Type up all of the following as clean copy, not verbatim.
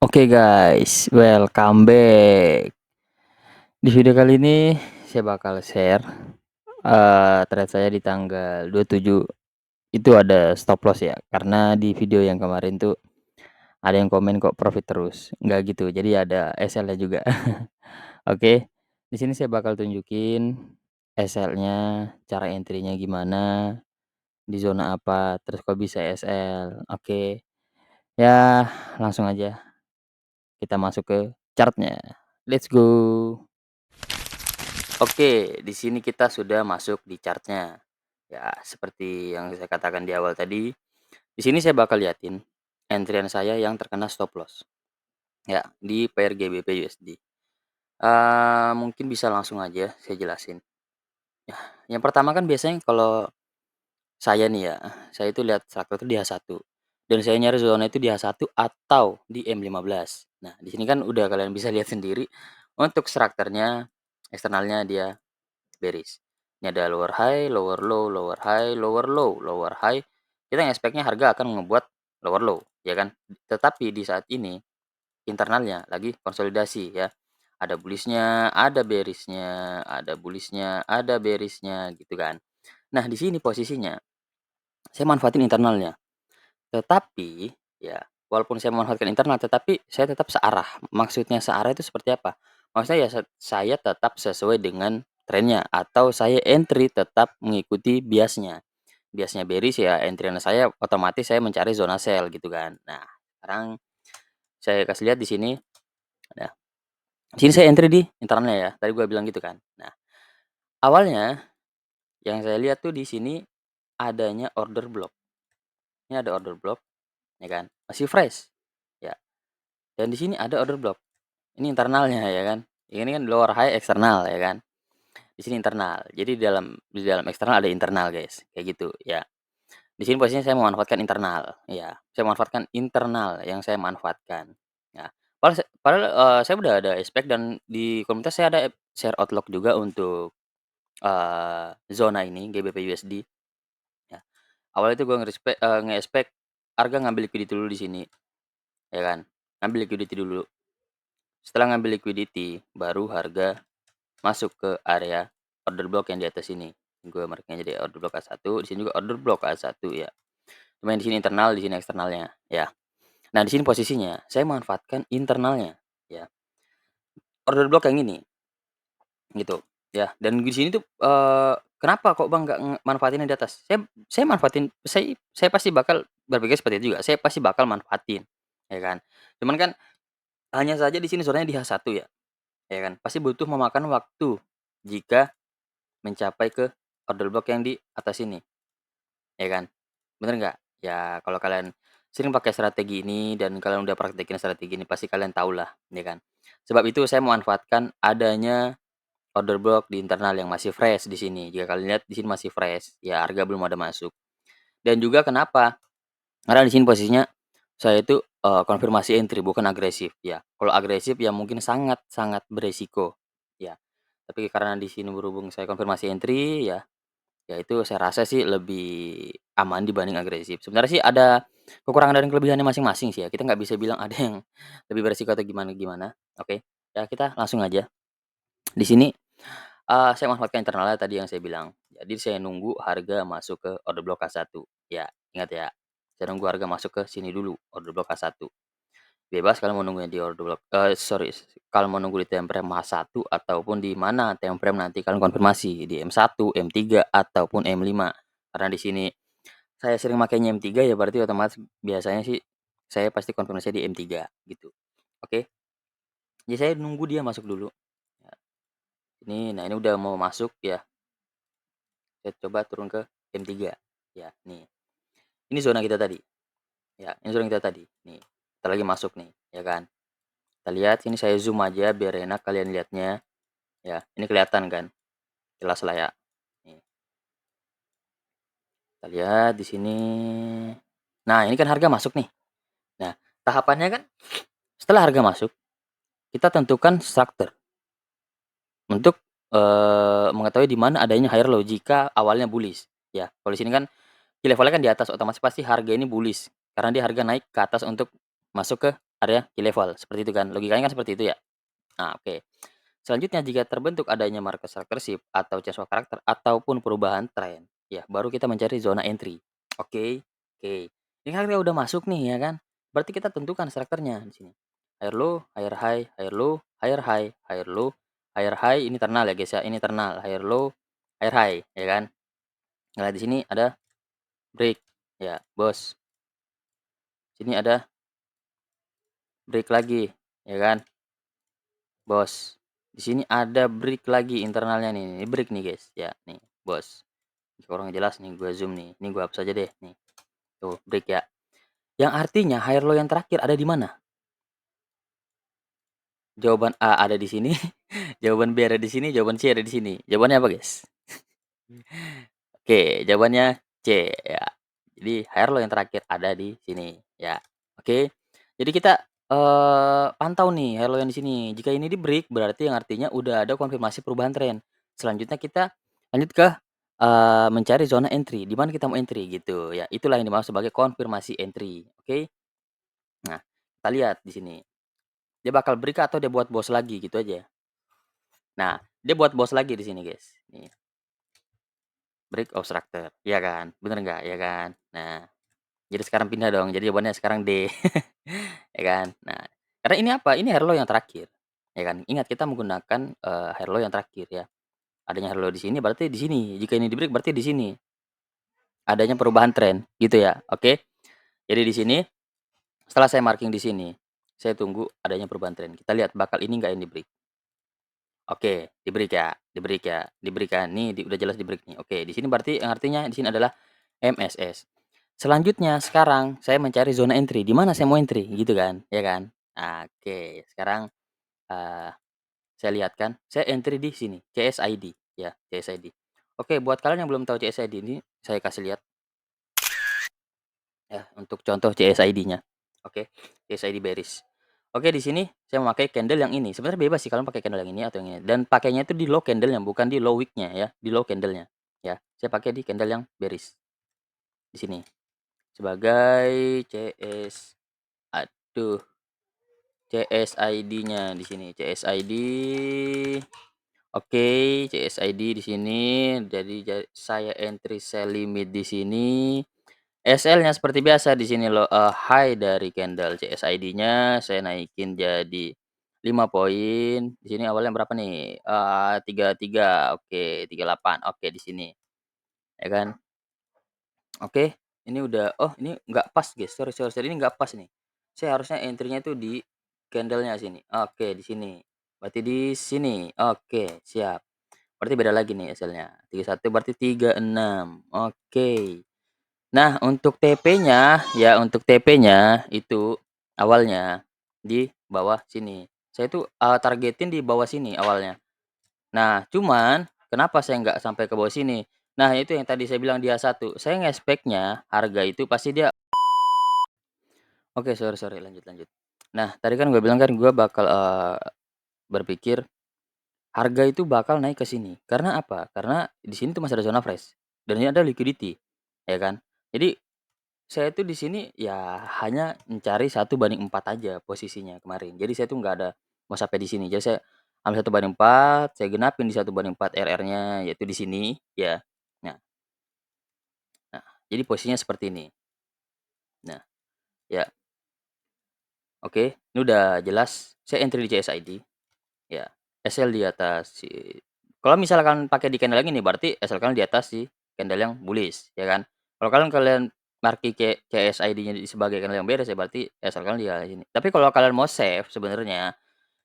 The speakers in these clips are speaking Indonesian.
Oke guys, welcome back. Di video kali ini saya bakal share thread saya di tanggal 27 itu ada stop loss ya. Karena di video yang kemarin tuh ada yang komen kok profit terus. Enggak gitu. Jadi ada SL-nya juga. Oke. Di sini saya bakal tunjukin SL-nya, cara entry-nya gimana, di zona apa, terus kok bisa SL. Oke. Ya, langsung aja kita masuk ke chartnya. Let's go. Oke, di sini kita sudah masuk di chartnya. Ya, seperti yang saya katakan di awal tadi, di sini saya bakal liatin antrian saya yang terkena stop loss. Ya, di pair GBP USD. Mungkin bisa langsung aja saya jelasin. Ya, yang pertama kan biasanya kalau saya nih ya, saya itu lihat struktur itu di H1 dan saya nyari zona itu di H1 atau di M15. Nah, di sini kan udah kalian bisa lihat sendiri untuk strukturnya eksternalnya dia bearish. Ini ada lower high, lower low, lower high, lower low, lower high. Kita nge-expect-nya harga akan ngebuat lower low, ya kan? Tetapi di saat ini internalnya lagi konsolidasi ya. Ada bullish-nya, ada bearish-nya, ada bullish-nya, ada bearish-nya gitu kan. Nah, di sini posisinya saya manfaatin internalnya. Tetapi ya, walaupun saya memanfaatkan internal tetapi saya tetap searah. Maksudnya searah itu seperti apa? Maksudnya ya saya tetap sesuai dengan trennya atau saya entry tetap mengikuti biasnya. Biasnya bearish ya entry saya otomatis saya mencari zona sell gitu kan. Nah, sekarang saya kasih lihat di sini. Nah, di sini saya entry di internalnya ya. Tadi gua bilang gitu kan. Nah, awalnya yang saya lihat tuh di sini adanya order block. Ini ada order block ya kan. Masih fresh. Ya. Dan di sini ada order block. Ini internalnya ya kan. Ini kan lower high eksternal ya kan. Di sini internal. Jadi di dalam eksternal ada internal guys. Kayak gitu ya. Di sini posisinya saya memanfaatkan internal. Ya, saya manfaatkan internal yang saya manfaatkan. Ya. Padahal saya udah ada expect dan di komunitas saya ada share outlook juga untuk zona ini GBP USD. Ya. Awalnya itu gue nge-expect harga ngambil liquidity dulu di sini, ya kan. Ngambil liquidity dulu. Setelah ngambil liquidity, baru harga masuk ke area order block yang di atas ini. Gue marknya jadi order block A1, di sini juga order block A1 ya. Cuma di sini internal, di sini eksternalnya, ya. Nah, di sini posisinya saya manfaatkan internalnya, ya. Order block yang ini, gitu, ya. Dan di sini tuh kenapa kok Bang nggak manfaatin yang di atas? Saya manfaatin, saya pasti bakal berpikir seperti itu juga. Saya pasti bakal manfaatin, ya kan. Cuman kan hanya saja di sini zonanya di H1 ya kan. Pasti butuh memakan waktu jika mencapai ke order block yang di atas ini, ya kan? Bener nggak? Ya kalau kalian sering pakai strategi ini dan kalian udah praktekin strategi ini pasti kalian tahulah, ya kan? Sebab itu saya memanfaatkan adanya order block di internal yang masih fresh di sini. Jika kalian lihat di sini masih fresh, ya harga belum ada masuk. Dan juga kenapa? Karena di sini posisinya saya itu konfirmasi entry bukan agresif ya. Kalau agresif ya mungkin sangat-sangat beresiko ya. Tapi karena di sini berhubung saya konfirmasi entry ya, ya itu saya rasa sih lebih aman dibanding agresif. Sebenarnya sih ada kekurangan dan kelebihannya masing-masing sih ya. Kita nggak bisa bilang ada yang lebih beresiko atau gimana-gimana. Oke, ya kita langsung aja. Di sini saya manfaatkan internalnya tadi yang saya bilang. Jadi saya nunggu harga masuk ke order block K1. Ya, ingat ya. Saya nunggu harga masuk ke sini dulu, order block K1. Bebas kalau mau nunggunya di order block sorry, kalau mau nunggu di time frame H1 ataupun di mana time frame nanti kalian konfirmasi, di M1, M3, ataupun M5. Karena di sini saya sering makainya M3 ya berarti otomatis biasanya sih saya pasti konfirmasi di M3 gitu. Oke. Jadi saya nunggu dia masuk dulu. Ya, ini udah mau masuk ya. Saya coba turun ke M3. Ya, nih. Ini zona kita tadi. Ya, ini zona kita tadi. Nih, kita lagi masuk nih, ya kan. Kita lihat sini saya zoom aja biar enak kalian lihatnya. Ya, ini kelihatan kan? Jelas lah ya. Nih, kita lihat di sini. Nah, ini kan harga masuk nih. Nah, tahapannya kan setelah harga masuk, kita tentukan struktur untuk mengetahui di mana adanya higher low jika awalnya bullish. Ya, kalau di sini kan levelnya kan di atas otomatis pasti harga ini bullish karena dia harga naik ke atas untuk masuk ke area key level, seperti itu kan, logikanya kan seperti itu ya? Nah, oke. Selanjutnya jika terbentuk adanya marker recursive atau change of karakter ataupun perubahan tren, ya baru kita mencari zona entry. Oke, oke. Ini kan kita udah masuk nih ya kan. Berarti kita tentukan strukturnya di sini. Higher low, higher high, higher low, higher high, higher low, higher high ini internal ya guys ya. Ini internal, higher low, higher high ya kan. Nah, di sini ada break ya, bos. Sini ada break lagi ya kan, bos. Di sini ada break lagi internalnya nih. Ini break nih guys ya, nih, bos. Kurang jelas nih, gua zoom nih. Ini gua hapus aja deh, nih. Tuh, break ya. Yang artinya higher low yang terakhir ada di mana? Jawaban A ada di sini, jawaban B ada di sini, jawaban C ada di sini. Jawabannya apa, guys? Oke, jawabannya C ya. Jadi higher low yang terakhir ada di sini ya. Oke. Jadi kita pantau nih higher low yang di sini. Jika ini di-break berarti yang artinya udah ada konfirmasi perubahan tren. Selanjutnya kita lanjut ke mencari zona entry, di mana kita mau entry gitu ya. Itulah yang dimaksud sebagai konfirmasi entry. Oke. Nah, kita lihat di sini. Dia bakal break atau dia buat bos lagi gitu aja. Nah, dia buat bos lagi di sini, guys. Nih, break obstructor, ya kan? Bener nggak? Ya kan? Nah, jadi sekarang pindah dong. Jadi jawabannya sekarang D. Ya kan? Nah, karena ini apa? Ini higher low yang terakhir. Ya kan? Ingat kita menggunakan higher low yang terakhir ya. Adanya higher low di sini berarti di sini. Jika ini di break berarti di sini. Adanya perubahan tren gitu ya. Oke. Jadi di sini setelah saya marking di sini, saya tunggu adanya perubahan tren. Kita lihat bakal ini nggak ini break. Oke, di-break ya, di-break ya, di-break kan, nih udah jelas di-break nih. Oke, di sini berarti yang artinya di sini adalah MSS. Selanjutnya sekarang saya mencari zona entry, di mana saya mau entry gitu kan, ya kan? Nah, oke, sekarang, eee, saya lihat kan, saya entry di sini, CSID ya, CSID. Oke, buat kalian yang belum tahu CSID ini, saya kasih lihat ya, untuk contoh CSID-nya. Oke, CSID bearish. Oke, di sini saya memakai candle yang ini. Sebenarnya bebas sih kalian pakai candle yang ini atau yang ini. Dan pakainya itu di low candle-nya, bukan di low wick-nya ya, di low candle-nya. Ya, saya pakai di candle yang bearish di sini. Sebagai aduh, CSID-nya di sini. CSID. Oke, CSID di sini. Jadi saya entry sell limit di sini. SL-nya seperti biasa di sini loh, high dari candle CSID-nya saya naikin jadi 5 poin. Di sini awalnya berapa nih? 33, oke, 38, oke di sini, ya kan. Oke, ini udah oh ini nggak pas guys, sorry sorry sorry, ini nggak pas nih. Saya harusnya entry-nya itu di candle-nya sini. Oke, di sini. Berarti di sini. Oke, siap. Berarti beda lagi nih SL-nya. 31 berarti 36. Oke. Nah, untuk TP-nya, ya untuk TP-nya itu awalnya di bawah sini. Saya itu, targetin di bawah sini awalnya. Nah, cuman kenapa saya nggak sampai ke bawah sini? Nah, itu yang tadi saya bilang dia satu. Saya nge-expect-nya harga itu pasti dia oke, sorry sorry, lanjut lanjut. Nah, tadi kan gue bilang kan gue bakal, berpikir harga itu bakal naik ke sini. Karena apa? Karena di sini tuh masih ada zona fresh dan ini ada liquidity, ya kan. Jadi saya tuh di sini ya hanya mencari 1/4 aja posisinya kemarin. Jadi saya tuh nggak ada mau sampai di sini. Jadi saya ambil 1/4, saya genapin di 1/4 RR-nya yaitu di sini ya. Nah nah, jadi posisinya seperti ini. Nah, ya oke, ini udah jelas saya entry di CSID ya. SL di atas si kalau misalkan pakai di candle yang ini berarti SL kalian di atas si candle yang bullish ya kan. Kalau kalian marking CSID-nya sebagai candle yang beres ya berarti SL kalian di sini. Tapi kalau kalian mau save sebenarnya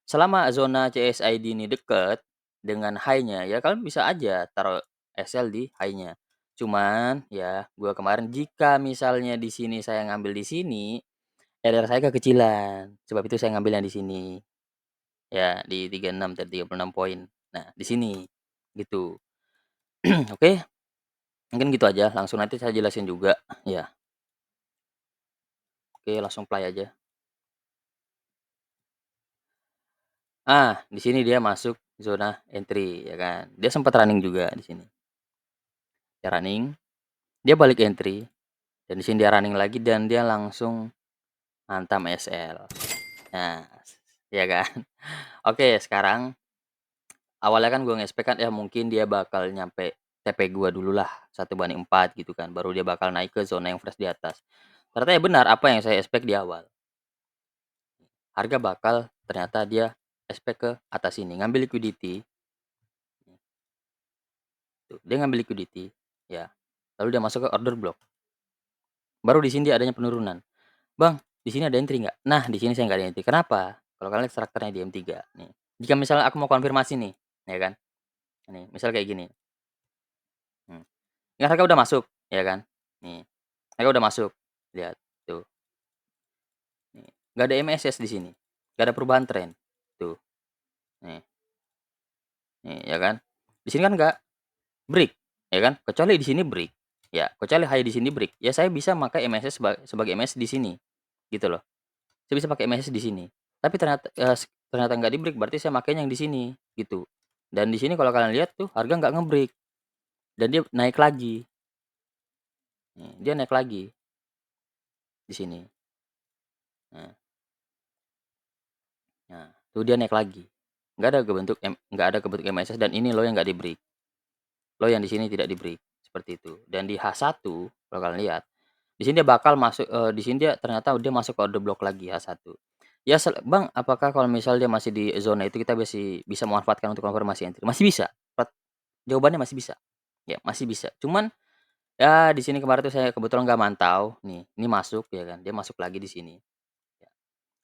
selama zona CSID ini deket dengan high-nya ya kalian bisa aja taruh SL di high-nya. Cuman ya gua kemarin jika misalnya di sini saya ngambil di sini, RR saya kekecilan. Sebab itu saya ngambil yang di sini. Ya, di 36 dan 36 poin. Nah, di sini, gitu. Oke, mungkin gitu aja, langsung nanti saya jelasin juga, ya. Oke, langsung play aja. Di sini dia masuk zona entry, ya kan. Dia sempat running juga di sini. Dia running, dia balik entry, dan di sini dia running lagi dan dia langsung hantam SL. Nah, ya kan? Oke, sekarang awalnya kan gue nge-expect kan, ya mungkin dia bakal nyampe TP gua dululah, 1/4 gitu kan, baru dia bakal naik ke zona yang fresh di atas. Ternyata ya benar apa yang saya expect di awal. Harga bakal ternyata dia expect ke atas sini, ngambil liquidity, tuh, dia ngambil liquidity, ya, lalu dia masuk ke order block, baru di sini dia adanya penurunan. "Bang, di sini ada entry nggak?" Nah, di sini saya nggak ada entry, kenapa? Kalau kalian lihat strukturnya di M3 nih. Jika misalnya aku mau konfirmasi nih, ya kan, nih, misal kayak gini, hmm, ini harga udah masuk, ya kan, nih, harga udah masuk, lihat, tuh, nih, nggak ada MSS di sini, nggak ada perubahan tren, tuh, nih nih, ya kan. Di sini kan nggak break, ya kan, kecuali di sini break, ya, kecuali high di sini break, ya saya bisa pakai MSS sebagai MSS di sini, gitu loh. Saya bisa pakai MSS di sini. Tapi ternyata nggak di-break, berarti saya makainya yang di sini, gitu. Dan di sini kalau kalian lihat tuh harga nggak nge-break dan dia naik lagi. Nih, dia naik lagi di sini. Nah, nah, tuh dia naik lagi. Nggak ada kebentuk MSS dan ini loh yang nggak di-break. Loh yang di sini tidak di-break, seperti itu. Dan di H1 kalau kalian lihat, di sini dia bakal masuk, di sini dia ternyata dia masuk ke order block lagi H1. Ya Bang, apakah kalau misal dia masih di zona itu kita masih bisa memanfaatkan untuk konfirmasi entry? Masih bisa, jawabannya masih bisa. Ya, masih bisa. Cuman, ya di sini kemarin tuh saya kebetulan nggak mantau, nih, ini masuk ya kan, dia masuk lagi di sini, ya.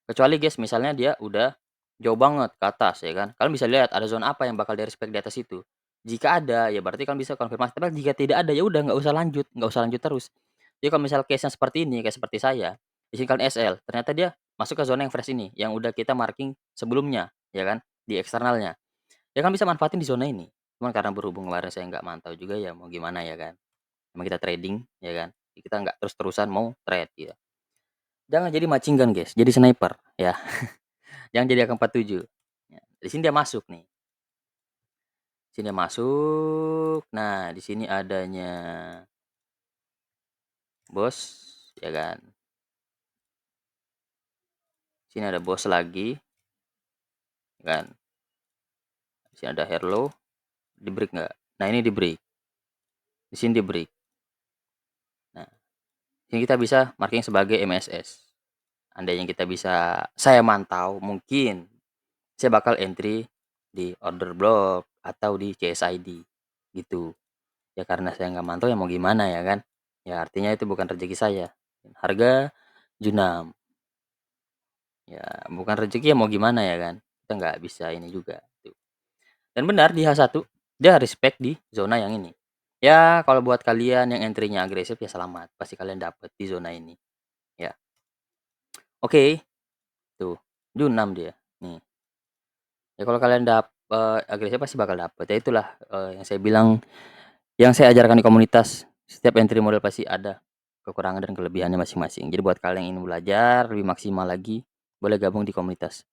Kecuali guys misalnya dia udah jauh banget ke atas ya kan, kalian bisa lihat ada zona apa yang bakal di-respect di atas itu. Jika ada, ya berarti kalian bisa konfirmasi, tapi jika tidak ada, ya udah nggak usah lanjut terus. Jadi kalau misal case-nya seperti ini, kayak seperti saya, di sini kalian SL, ternyata dia masuk ke zona yang fresh ini, yang udah kita marking sebelumnya, ya kan, di eksternalnya. Ya kan bisa manfaatin di zona ini. Cuman karena berhubung kemarin saya nggak mantau juga ya mau gimana ya kan. Emang kita trading ya kan. Kita nggak terus-terusan mau trade ya. Jangan jadi matching gun guys, jadi sniper ya. Jangan jadi AK-47. Ya, di sini dia masuk nih. Sini dia masuk. Nah, di sini adanya bos ya kan. Sini ada bos lagi ya kan. Di sini ada hello, di break nggak? Nah, ini di break. Di sini di break. Nah, sini kita bisa marking sebagai MSS. Andainya kita bisa saya mantau, mungkin saya bakal entry di order block atau di CSID, gitu. Ya karena saya nggak mantau ya mau gimana ya kan. Ya artinya itu bukan rezeki saya. Harga junam, ya bukan rezeki ya mau gimana ya kan. Kita nggak bisa ini juga, tuh. Dan benar di H1 dia respect di zona yang ini. Ya kalau buat kalian yang entry-nya agresif ya selamat, pasti kalian dapet di zona ini, ya. Oke, tuh, junam dia, nih. Ya kalau kalian agresif pasti bakal dapet, ya itulah, yang saya bilang, yang saya ajarkan di komunitas, setiap entry model pasti ada kekurangan dan kelebihannya masing-masing. Jadi buat kalian yang ingin belajar lebih maksimal lagi, boleh gabung di komunitas.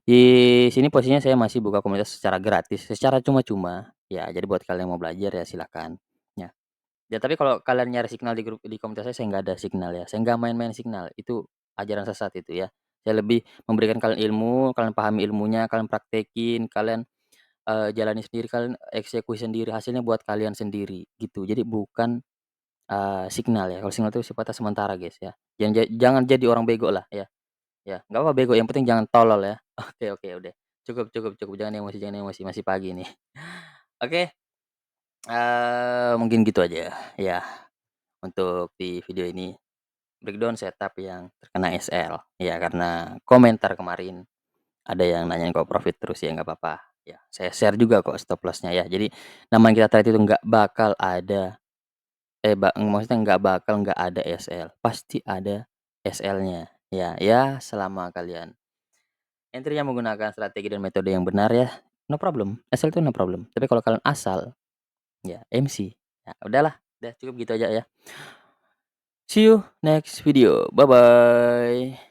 Di sini posisinya saya masih buka komunitas secara gratis, secara cuma-cuma, ya jadi buat kalian yang mau belajar ya silakan, ya. Ya tapi kalau kalian nyari signal di grup di komunitas saya nggak ada signal ya, saya nggak main-main signal, itu ajaran sesat itu ya. Saya lebih memberikan kalian ilmu, kalian pahami ilmunya, kalian praktekin, kalian, jalani sendiri, kalian eksekusi sendiri, hasilnya buat kalian sendiri, gitu. Jadi bukan, signal ya, kalau signal itu sifatnya sementara guys ya. Jangan jadi orang bego lah ya, ya. Nggak apa bego, yang penting jangan tolol ya. Oke oke, udah. Cukup cukup cukup, jangan emosi, masih pagi nih. Oke, mungkin gitu aja ya untuk di video ini. Breakdown setup yang terkena SL, ya karena komentar kemarin ada yang nanyain kok profit terus, ya nggak apa-apa, ya saya share juga kok stop loss-nya ya. Jadi namanya kita trade itu nggak bakal ada, maksudnya nggak ada SL, pasti ada SL-nya, ya. Ya selama kalian entry-nya menggunakan strategi dan metode yang benar ya, no problem, SL itu no problem. Tapi kalau kalian asal, ya MC, ya udahlah, udah cukup gitu aja ya. See you next video, bye-bye.